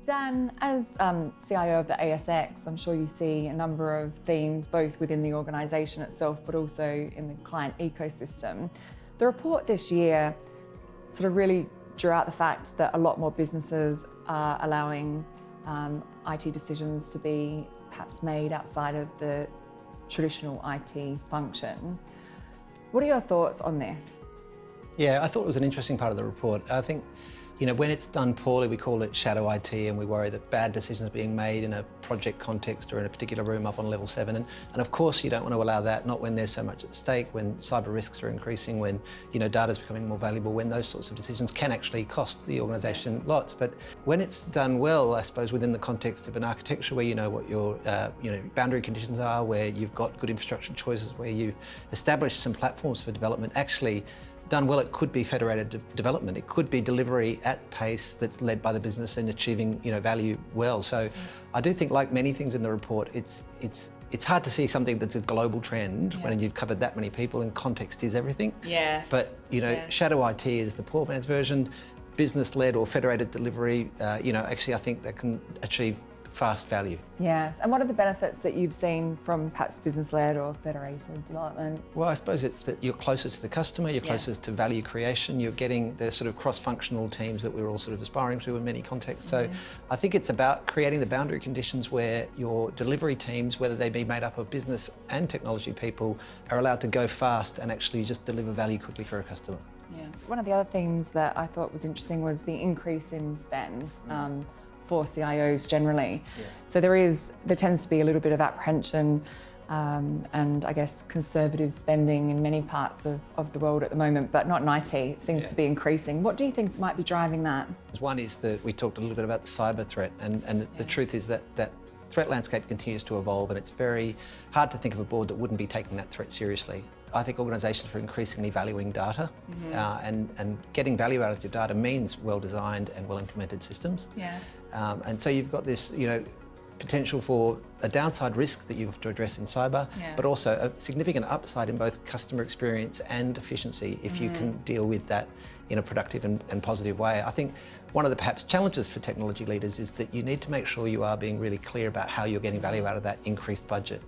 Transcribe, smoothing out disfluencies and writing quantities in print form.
Dan, as CIO of the ASX, I'm sure you see a number of themes both within the organisation itself but also in the client ecosystem. The report this year sort of really drew out the fact that a lot more businesses are allowing IT decisions to be perhaps made outside of the traditional IT function. What are your thoughts on this? Yeah, I thought it was an interesting part of the report. I think, when it's done poorly, we call it shadow IT, and we worry that bad decisions are being made in a project context or in a particular room up on level 7. And of course, you don't want to allow that, not when there's so much at stake, when cyber risks are increasing, when, data is becoming more valuable, when those sorts of decisions can actually cost the organisation lots. But when it's done well, I suppose, within the context of an architecture where you know what your boundary conditions are, where you've got good infrastructure choices, where you've established some platforms for development, actually, done well, it could be federated development. It could be delivery at pace that's led by the business and achieving, value well. So I do think, like many things in the report, it's hard to see something that's a global trend when you've covered that many people, and context is everything. Yes. But, shadow IT is the poor man's version. Business-led or federated delivery, actually I think that can achieve fast value. Yes, and what are the benefits that you've seen from perhaps business-led or federated development? Well, I suppose it's that you're closer to the customer, you're closer to value creation, you're getting the sort of cross-functional teams that we're all sort of aspiring to in many contexts. So I think it's about creating the boundary conditions where your delivery teams, whether they be made up of business and technology people, are allowed to go fast and actually just deliver value quickly for a customer. Yeah. One of the other things that I thought was interesting was the increase in spend. For CIOs generally. So there tends to be a little bit of apprehension and I guess conservative spending in many parts of the world at the moment, but not in IT. It seems to be increasing. What do you think might be driving that? One is that we talked a little bit about the cyber threat, and the truth is that threat landscape continues to evolve, and it's very hard to think of a board that wouldn't be taking that threat seriously. I think organisations are increasingly valuing data, and getting value out of your data means well-designed and well-implemented systems. Yes. And so you've got this, potential for a downside risk that you have to address in cyber, but also a significant upside in both customer experience and efficiency if you can deal with that in a productive and positive way. I think one of the perhaps challenges for technology leaders is that you need to make sure you are being really clear about how you're getting value out of that increased budget.